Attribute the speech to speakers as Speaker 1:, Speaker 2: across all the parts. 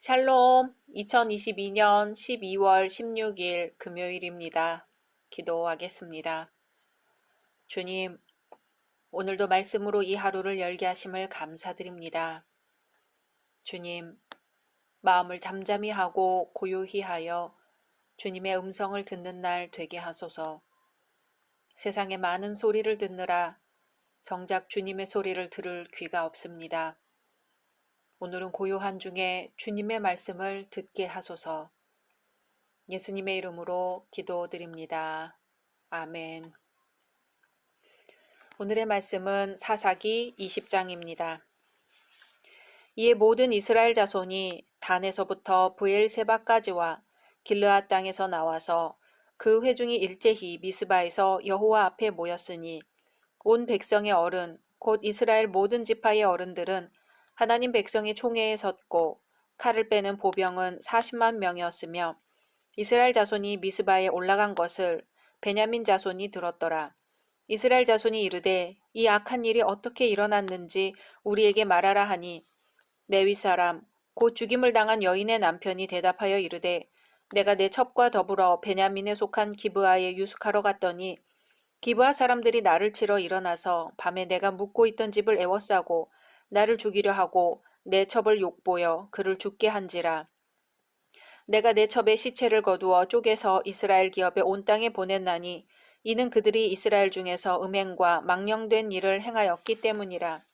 Speaker 1: 샬롬, 2022년 12월 16일 금요일입니다. 기도하겠습니다. 주님, 오늘도 말씀으로 이 하루를 열게 하심을 감사드립니다. 주님, 마음을 잠잠히 하고 고요히 하여 주님의 음성을 듣는 날 되게 하소서. 세상의 많은 소리를 듣느라 정작 주님의 소리를 들을 귀가 없습니다. 오늘은 고요한 중에 주님의 말씀을 듣게 하소서. 예수님의 이름으로 기도드립니다. 아멘. 오늘의 말씀은 사사기 20장입니다. 이에 모든 이스라엘 자손이 단에서부터 브엘세바까지와 길르앗 땅에서 나와서 그 회중이 일제히 미스바에서 여호와 앞에 모였으니 온 백성의 어른 곧 이스라엘 모든 지파의 어른들은 하나님 백성의 총회에 섰고 칼을 빼는 보병은 40만 명이었으며 이스라엘 자손이 미스바에 올라간 것을 베냐민 자손이 들었더라. 이스라엘 자손이 이르되 이 악한 일이 어떻게 일어났는지 우리에게 말하라 하니 레위 사람 곧 죽임을 당한 여인의 남편이 대답하여 이르되 내가 내 첩과 더불어 베냐민에 속한 기브아에 유숙하러 갔더니 기브아 사람들이 나를 치러 일어나서 밤에 내가 묵고 있던 집을 에워싸고 나를 죽이려 하고 내 첩을 욕보여 그를 죽게 한지라. 내가 내 첩의 시체를 거두어 쪼개서 이스라엘 기업에 온 땅에 보냈나니 이는 그들이 이스라엘 중에서 음행과 망령된 일을 행하였기 때문이라.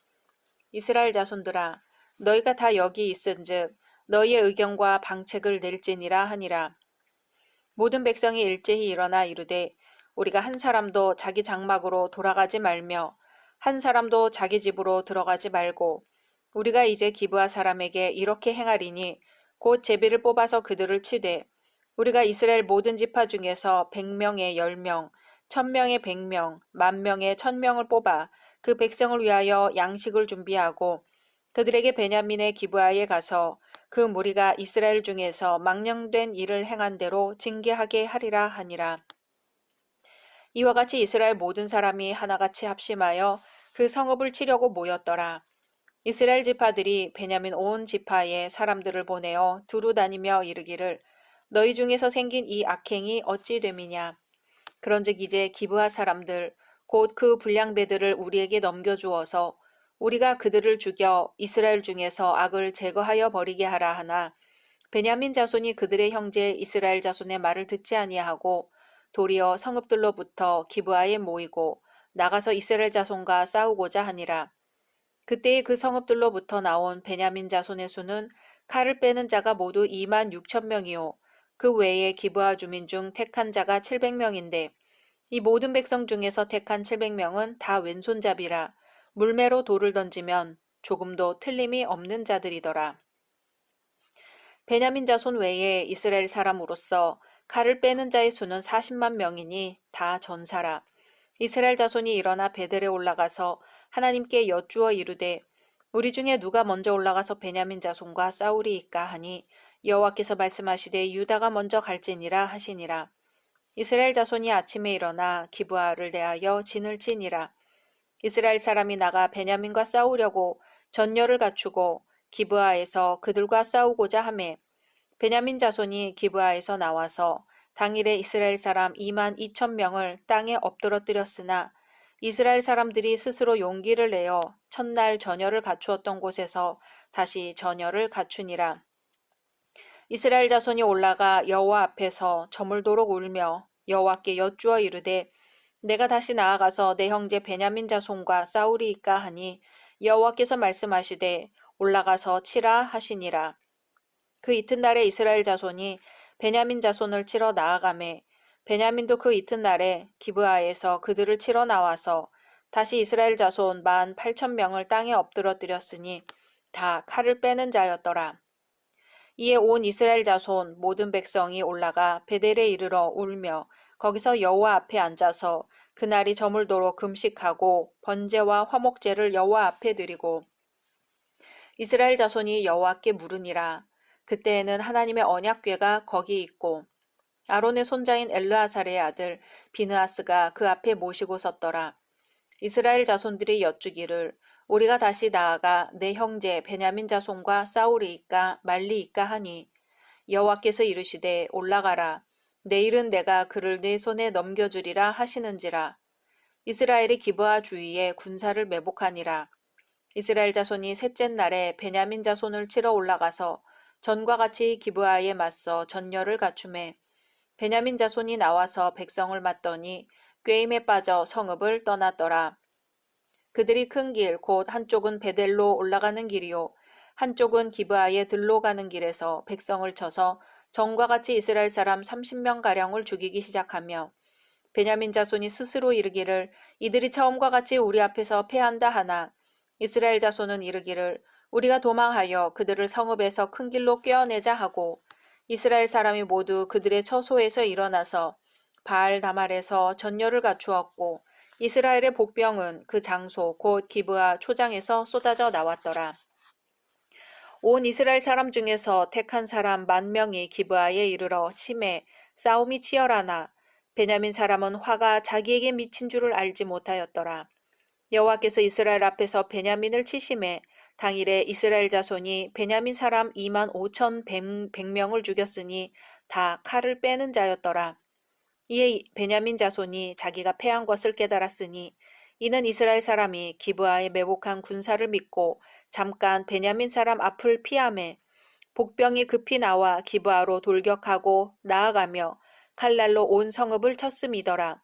Speaker 1: 이스라엘 자손들아 너희가 다 여기 있은즉 너희의 의견과 방책을 낼지니라 하니라. 모든 백성이 일제히 일어나 이르되 우리가 한 사람도 자기 장막으로 돌아가지 말며 한 사람도 자기 집으로 들어가지 말고 우리가 이제 기브아 사람에게 이렇게 행하리니 곧 제비를 뽑아서 그들을 치되 우리가 이스라엘 모든 지파 중에서 100명에 10명, 1000명에 100명, 10,000명에 1000명을 뽑아 그 백성을 위하여 양식을 준비하고 그들에게 베냐민의 기브아에 가서 그 무리가 이스라엘 중에서 망령된 일을 행한 대로 징계하게 하리라 하니라. 이와 같이 이스라엘 모든 사람이 하나같이 합심하여 그 성읍을 치려고 모였더라. 이스라엘 지파들이 베냐민 온 지파에 사람들을 보내어 두루 다니며 이르기를 너희 중에서 생긴 이 악행이 어찌 됨이냐. 그런즉 이제 기브아 사람들 곧 그 불량배들을 우리에게 넘겨주어서 우리가 그들을 죽여 이스라엘 중에서 악을 제거하여 버리게 하라 하나 베냐민 자손이 그들의 형제 이스라엘 자손의 말을 듣지 아니하고 도리어 성읍들로부터 기브아에 모이고 나가서 이스라엘 자손과 싸우고자 하니라. 그때에 그 성읍들로부터 나온 베냐민 자손의 수는 칼을 빼는 자가 모두 26,000명이요 그 외에 기브아 주민 중 택한 자가 700명인데 이 모든 백성 중에서 택한 700명은 다 왼손잡이라 물매로 돌을 던지면 조금도 틀림이 없는 자들이더라. 베냐민 자손 외에 이스라엘 사람으로서 칼을 빼는 자의 수는 40만 명이니 다 전사라. 이스라엘 자손이 일어나 베델에 올라가서 하나님께 여쭈어 이르되 우리 중에 누가 먼저 올라가서 베냐민 자손과 싸우리이까 하니 여호와께서 말씀하시되 유다가 먼저 갈지니라 하시니라. 이스라엘 자손이 아침에 일어나 기브아를 대하여 진을 치니라. 이스라엘 사람이 나가 베냐민과 싸우려고 전열을 갖추고 기브아에서 그들과 싸우고자 하매 베냐민 자손이 기브아에서 나와서 당일에 이스라엘 사람 22,000명을 땅에 엎드러뜨렸으나 이스라엘 사람들이 스스로 용기를 내어 첫날 전열을 갖추었던 곳에서 다시 전열을 갖추니라. 이스라엘 자손이 올라가 여호와 앞에서 저물도록 울며 여호와께 여쭈어 이르되 내가 다시 나아가서 내 형제 베냐민 자손과 싸우리이까 하니 여호와께서 말씀하시되 올라가서 치라 하시니라. 그 이튿날에 이스라엘 자손이 베냐민 자손을 치러 나아가매 베냐민도 그 이튿날에 기브아에서 그들을 치러 나와서 다시 이스라엘 자손 18,000명을 땅에 엎드러뜨렸으니 다 칼을 빼는 자였더라. 이에 온 이스라엘 자손 모든 백성이 올라가 베델에 이르러 울며 거기서 여호와 앞에 앉아서 그날이 저물도록 금식하고 번제와 화목제를 여호와 앞에 드리고 이스라엘 자손이 여호와께 물으니라. 그때에는 하나님의 언약궤가 거기 있고 아론의 손자인 엘르아살의 아들 비느하스가 그 앞에 모시고 섰더라. 이스라엘 자손들이 여쭈기를 우리가 다시 나아가 내 형제 베냐민 자손과 싸우리이까 말리이까 하니 여호와께서 이르시되 올라가라. 내일은 내가 그를 네 손에 넘겨주리라 하시는지라. 이스라엘이 기브아 주위에 군사를 매복하니라. 이스라엘 자손이 셋째 날에 베냐민 자손을 치러 올라가서 전과 같이 기브아에 맞서 전열을 갖추매 베냐민 자손이 나와서 백성을 맞더니 꾀임에 빠져 성읍을 떠났더라. 그들이 큰 길 곧 한쪽은 베델로 올라가는 길이요 한쪽은 기브아에 들로 가는 길에서 백성을 쳐서 전과 같이 이스라엘 사람 30명가량을 죽이기 시작하며 베냐민 자손이 스스로 이르기를 이들이 처음과 같이 우리 앞에서 패한다 하나 이스라엘 자손은 이르기를 우리가 도망하여 그들을 성읍에서 큰 길로 꿰어내자 하고 이스라엘 사람이 모두 그들의 처소에서 일어나서 바알 다말에서 전열을 갖추었고 이스라엘의 복병은 그 장소 곧 기브아 초장에서 쏟아져 나왔더라. 온 이스라엘 사람 중에서 택한 사람 10,000명이 기브아에 이르러 치매 싸움이 치열하나 베냐민 사람은 화가 자기에게 미친 줄을 알지 못하였더라. 여호와께서 이스라엘 앞에서 베냐민을 치심해 당일에 이스라엘 자손이 베냐민 사람 25,100명을 죽였으니 다 칼을 빼는 자였더라. 이에 베냐민 자손이 자기가 패한 것을 깨달았으니 이는 이스라엘 사람이 기브아에 매복한 군사를 믿고 잠깐 베냐민 사람 앞을 피하매 복병이 급히 나와 기브아로 돌격하고 나아가며 칼날로 온 성읍을 쳤음이더라.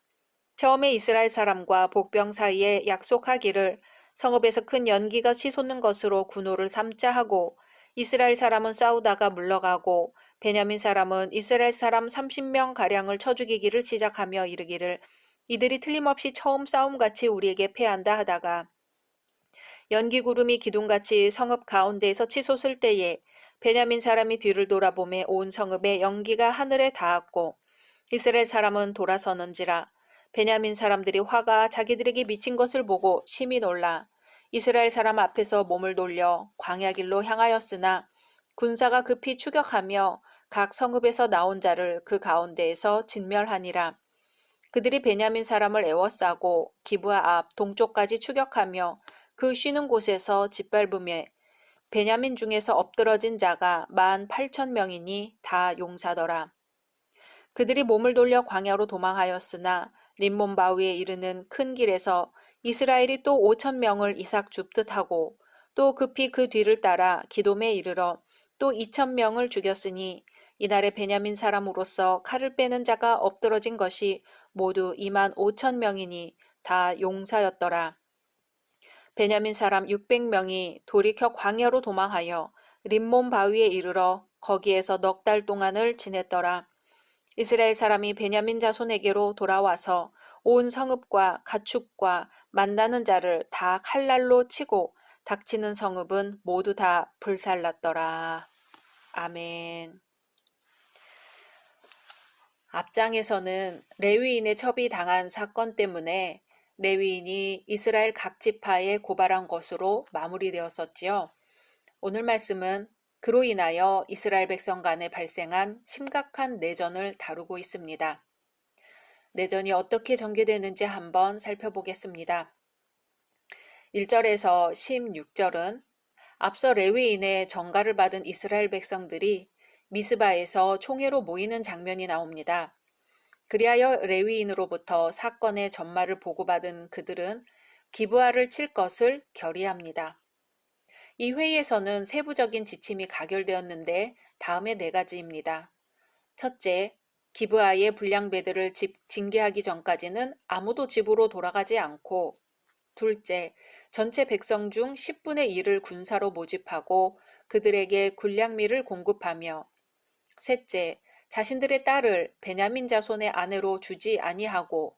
Speaker 1: 처음에 이스라엘 사람과 복병 사이에 약속하기를 성읍에서 큰 연기가 치솟는 것으로 군호를 삼자 하고 이스라엘 사람은 싸우다가 물러가고 베냐민 사람은 이스라엘 사람 30명 가량을 쳐 죽이기를 시작하며 이르기를 이들이 틀림없이 처음 싸움같이 우리에게 패한다 하다가 연기 구름이 기둥같이 성읍 가운데에서 치솟을 때에 베냐민 사람이 뒤를 돌아보매 온 성읍에 연기가 하늘에 닿았고 이스라엘 사람은 돌아서는지라 베냐민 사람들이 화가 자기들에게 미친 것을 보고 심히 놀라 이스라엘 사람 앞에서 몸을 돌려 광야길로 향하였으나 군사가 급히 추격하며 각 성읍에서 나온 자를 그 가운데에서 진멸하니라. 그들이 베냐민 사람을 애워싸고 기브아 앞 동쪽까지 추격하며 그 쉬는 곳에서 짓밟음에 베냐민 중에서 엎드러진 자가 18,000명이니 다 용사더라. 그들이 몸을 돌려 광야로 도망하였으나 림몬 바위에 이르는 큰 길에서 이스라엘이 또 5,000명을 이삭 줍듯하고 또 급히 그 뒤를 따라 기돔에 이르러 또 2,000명을 죽였으니 이날에 베냐민 사람으로서 칼을 빼는 자가 엎드러진 것이 모두 25,000명이니 다 용사였더라. 베냐민 사람 600명이 돌이켜 광야로 도망하여 림몬 바위에 이르러 거기에서 넉 달 동안을 지냈더라. 이스라엘 사람이 베냐민 자손에게로 돌아와서 온 성읍과 가축과 만나는 자를 다 칼날로 치고 닥치는 성읍은 모두 다 불살랐더라. 아멘. 앞장에서는 레위인의 첩이 당한 사건 때문에 레위인이 이스라엘 각 지파에 고발한 것으로 마무리되었었지요. 오늘 말씀은 그로 인하여 이스라엘 백성 간에 발생한 심각한 내전을 다루고 있습니다. 내전이 어떻게 전개되는지 한번 살펴보겠습니다. 1절에서 16절은 앞서 레위인의 전가를 받은 이스라엘 백성들이 미스바에서 총회로 모이는 장면이 나옵니다. 그리하여 레위인으로부터 사건의 전말을 보고받은 그들은 기브아를 칠 것을 결의합니다. 이 회의에서는 세부적인 지침이 가결되었는데 다음의 4가지입니다. 첫째, 기브아의 불량배들을 징계하기 전까지는 아무도 집으로 돌아가지 않고 둘째, 전체 백성 중 10분의 1을 군사로 모집하고 그들에게 군량미를 공급하며 셋째, 자신들의 딸을 베냐민 자손의 아내로 주지 아니하고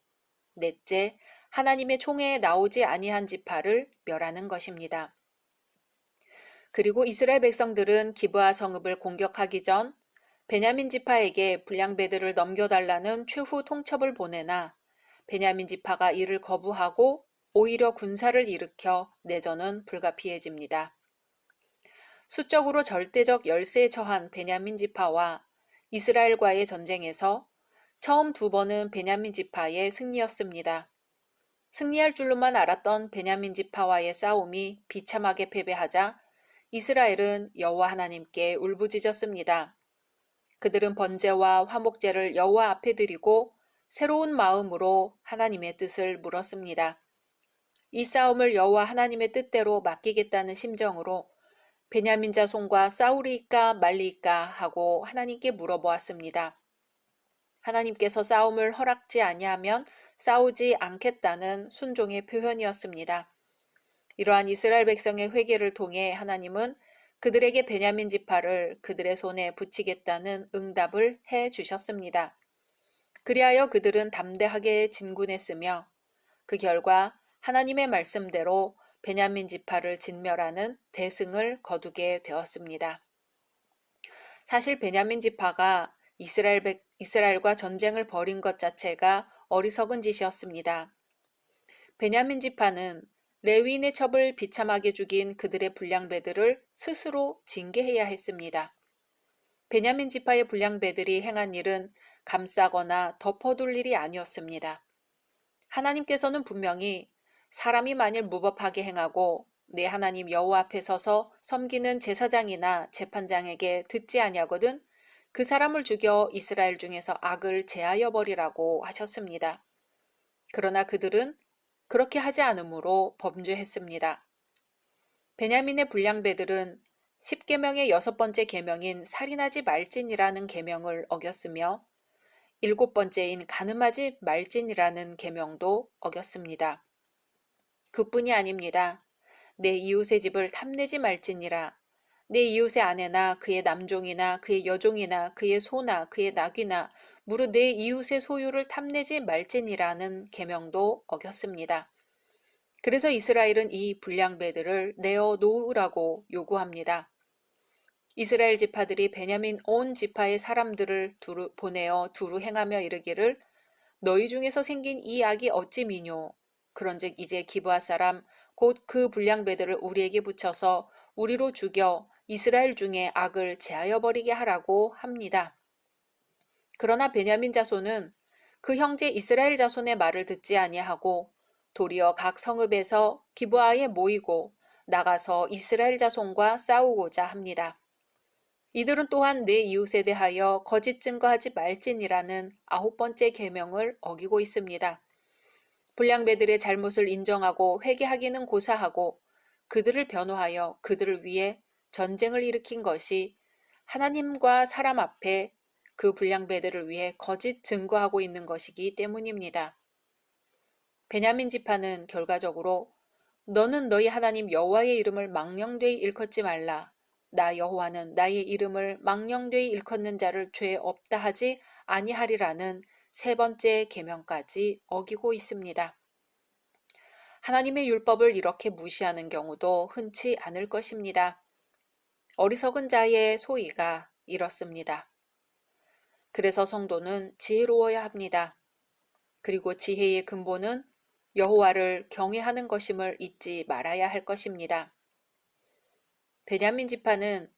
Speaker 1: 넷째, 하나님의 총회에 나오지 아니한 지파를 멸하는 것입니다. 그리고 이스라엘 백성들은 기브아 성읍을 공격하기 전 베냐민 지파에게 불량배들을 넘겨달라는 최후 통첩을 보내나 베냐민 지파가 이를 거부하고 오히려 군사를 일으켜 내전은 불가피해집니다. 수적으로 절대적 열세에 처한 베냐민 지파와 이스라엘과의 전쟁에서 처음 2번은 베냐민 지파의 승리였습니다. 승리할 줄로만 알았던 베냐민 지파와의 싸움이 비참하게 패배하자 이스라엘은 여호와 하나님께 울부짖었습니다. 그들은 번제와 화목제를 여호와 앞에 드리고 새로운 마음으로 하나님의 뜻을 물었습니다. 이 싸움을 여호와 하나님의 뜻대로 맡기겠다는 심정으로 베냐민 자손과 싸우리이까 말리이까 하고 하나님께 물어보았습니다. 하나님께서 싸움을 허락지 아니하면 싸우지 않겠다는 순종의 표현이었습니다. 이러한 이스라엘 백성의 회개를 통해 하나님은 그들에게 베냐민 지파를 그들의 손에 붙이겠다는 응답을 해 주셨습니다. 그리하여 그들은 담대하게 진군했으며 그 결과 하나님의 말씀대로 베냐민 지파를 진멸하는 대승을 거두게 되었습니다. 사실 베냐민 지파가 이스라엘과 전쟁을 벌인 것 자체가 어리석은 짓이었습니다. 베냐민 지파는 레위인의 첩을 비참하게 죽인 그들의 불량배들을 스스로 징계해야 했습니다. 베냐민 지파의 불량배들이 행한 일은 감싸거나 덮어둘 일이 아니었습니다. 하나님께서는 분명히 사람이 만일 무법하게 행하고 내 하나님 여호와 앞에 서서 섬기는 제사장이나 재판장에게 듣지 아니하거든 그 사람을 죽여 이스라엘 중에서 악을 제하여 버리라고 하셨습니다. 그러나 그들은 그렇게 하지 않으므로 범죄했습니다. 베냐민의 불량배들은 10계명의 6번째 계명인 살인하지 말진이라는 계명을 어겼으며 7번째인 간음하지 말진이라는 계명도 어겼습니다. 그뿐이 아닙니다. 내 이웃의 집을 탐내지 말지니라. 내 이웃의 아내나 그의 남종이나 그의 여종이나 그의 소나 그의 나귀나 무릇 내 이웃의 소유를 탐내지 말지니라는 계명도 어겼습니다. 그래서 이스라엘은 이 불량배들을 내어 놓으라고 요구합니다. 이스라엘 지파들이 베냐민 온 지파의 사람들을 보내어 두루 행하며 이르기를 너희 중에서 생긴 이 악이 어찌 미뇨. 그런즉 이제 기브아 사람 곧 그 불량배들을 우리에게 붙여서 우리로 죽여 이스라엘 중에 악을 제하여 버리게 하라고 합니다. 그러나 베냐민 자손은 그 형제 이스라엘 자손의 말을 듣지 아니하고 도리어 각 성읍에서 기브아에 모이고 나가서 이스라엘 자손과 싸우고자 합니다. 이들은 또한 내 이웃에 대하여 거짓 증거하지 말지니라는 9번째 계명을 어기고 있습니다. 불량배들의 잘못을 인정하고 회개하기는 고사하고 그들을 변호하여 그들을 위해 전쟁을 일으킨 것이 하나님과 사람 앞에 그 불량배들을 위해 거짓 증거하고 있는 것이기 때문입니다. 베냐민 지파는 결과적으로 너는 너희 하나님 여호와의 이름을 망령되이 일컫지 말라. 나 여호와는 나의 이름을 망령되이 일컫는 자를 죄 없다 하지 아니하리라는 3번째 계명까지 어기고 있습니다. 하나님의 율법을 이렇게 무시하는 경우도 흔치 않을 것입니다. 어리석은 자의 소위가 이렇습니다. 그래서 성도는 지혜로워야 합니다. 그리고 지혜의 근본은 여호와를 경외하는 것임을 잊지 말아야 할 것입니다. 베냐민 지파는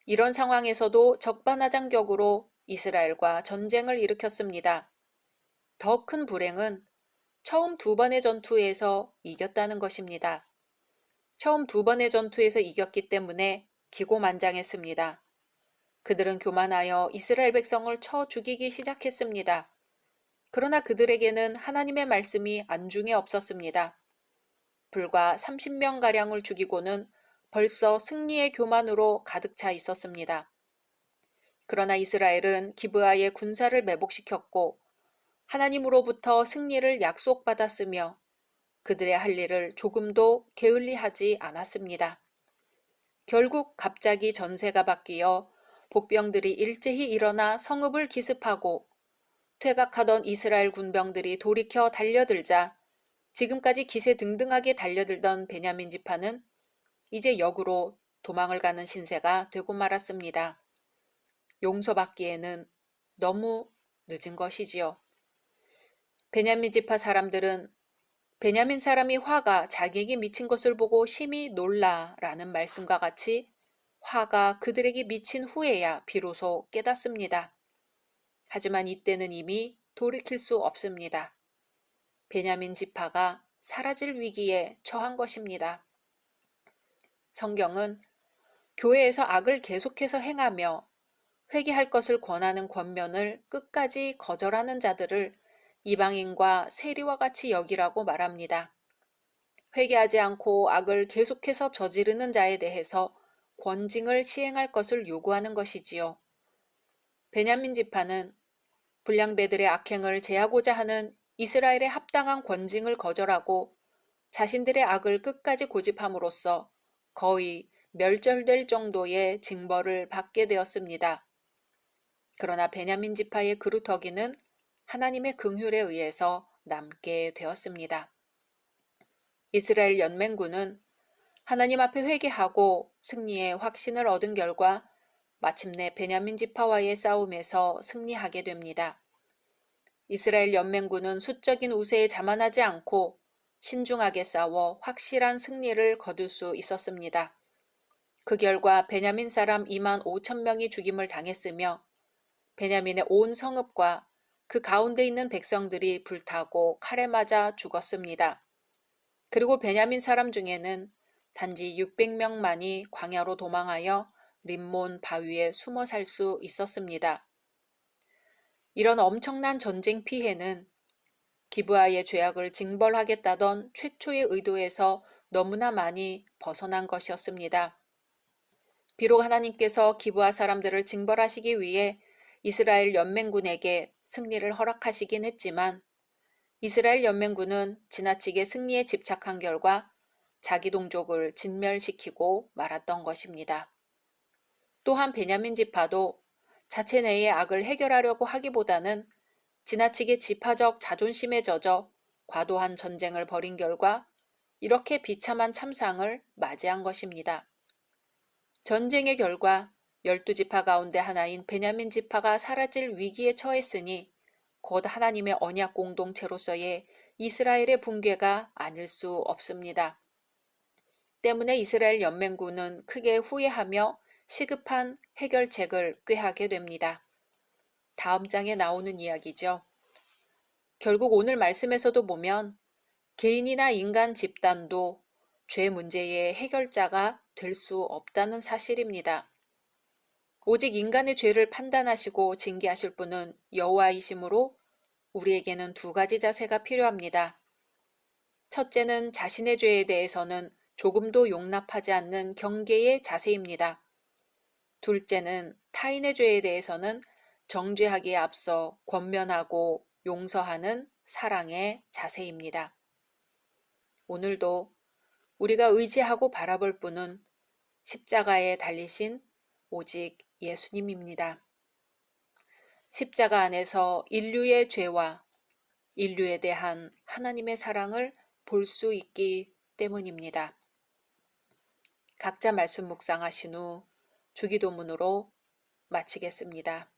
Speaker 1: 이런 상황에서도 적반하장격으로 이스라엘과 전쟁을 일으켰습니다. 더 큰 불행은 처음 2번의 전투에서 이겼다는 것입니다. 처음 2번의 전투에서 이겼기 때문에 기고만장했습니다. 그들은 교만하여 이스라엘 백성을 쳐 죽이기 시작했습니다. 그러나 그들에게는 하나님의 말씀이 안중에 없었습니다. 불과 30명가량을 죽이고는 벌써 승리의 교만으로 가득 차 있었습니다. 그러나 이스라엘은 기브아의 군사를 매복시켰고 하나님으로부터 승리를 약속받았으며 그들의 할 일을 조금도 게을리하지 않았습니다. 결국 갑자기 전세가 바뀌어 복병들이 일제히 일어나 성읍을 기습하고 퇴각하던 이스라엘 군병들이 돌이켜 달려들자 지금까지 기세등등하게 달려들던 베냐민 지파는 이제 역으로 도망을 가는 신세가 되고 말았습니다. 용서받기에는 너무 늦은 것이지요. 베냐민 지파 사람들은 베냐민 사람이 화가 자기에게 미친 것을 보고 심히 놀라라는 말씀과 같이 화가 그들에게 미친 후에야 비로소 깨닫습니다. 하지만 이때는 이미 돌이킬 수 없습니다. 베냐민 지파가 사라질 위기에 처한 것입니다. 성경은 교회에서 악을 계속해서 행하며 회개할 것을 권하는 권면을 끝까지 거절하는 자들을 이방인과 세리와 같이 여기라고 말합니다. 회개하지 않고 악을 계속해서 저지르는 자에 대해서 권징을 시행할 것을 요구하는 것이지요. 베냐민 지파는 불량배들의 악행을 제하고자 하는 이스라엘의 합당한 권징을 거절하고 자신들의 악을 끝까지 고집함으로써 거의 멸절될 정도의 징벌을 받게 되었습니다. 그러나 베냐민 지파의 그루터기는 하나님의 긍휼에 의해서 남게 되었습니다. 이스라엘 연맹군은 하나님 앞에 회개하고 승리의 확신을 얻은 결과 마침내 베냐민 지파와의 싸움에서 승리하게 됩니다. 이스라엘 연맹군은 수적인 우세에 자만하지 않고 신중하게 싸워 확실한 승리를 거둘 수 있었습니다. 그 결과 베냐민 사람 2만 5천 명이 죽임을 당했으며 베냐민의 온 성읍과 그 가운데 있는 백성들이 불타고 칼에 맞아 죽었습니다. 그리고 베냐민 사람 중에는 단지 600명만이 광야로 도망하여 림몬 바위에 숨어 살 수 있었습니다. 이런 엄청난 전쟁 피해는 기브아의 죄악을 징벌하겠다던 최초의 의도에서 너무나 많이 벗어난 것이었습니다. 비록 하나님께서 기브아 사람들을 징벌하시기 위해 이스라엘 연맹군에게 승리를 허락하시긴 했지만 이스라엘 연맹군은 지나치게 승리에 집착한 결과 자기 동족을 진멸시키고 말았던 것입니다. 또한 베냐민 지파도 자체 내의 악을 해결하려고 하기보다는 지나치게 지파적 자존심에 젖어 과도한 전쟁을 벌인 결과 이렇게 비참한 참상을 맞이한 것입니다. 전쟁의 결과 12지파 가운데 하나인 베냐민 지파가 사라질 위기에 처했으니 곧 하나님의 언약 공동체로서의 이스라엘의 붕괴가 아닐 수 없습니다. 때문에 이스라엘 연맹군은 크게 후회하며 시급한 해결책을 꾀하게 됩니다. 다음 장에 나오는 이야기죠. 결국 오늘 말씀에서도 보면 개인이나 인간 집단도 죄 문제의 해결자가 될 수 없다는 사실입니다. 오직 인간의 죄를 판단하시고 징계하실 분은 여호와이시므로 우리에게는 두 가지 자세가 필요합니다. 첫째는 자신의 죄에 대해서는 조금도 용납하지 않는 경계의 자세입니다. 둘째는 타인의 죄에 대해서는 정죄하기에 앞서 권면하고 용서하는 사랑의 자세입니다. 오늘도 우리가 의지하고 바라볼 분은 십자가에 달리신 오직 예수님입니다. 십자가 안에서 인류의 죄와 인류에 대한 하나님의 사랑을 볼 수 있기 때문입니다. 각자 말씀 묵상하신 후 주기도문으로 마치겠습니다.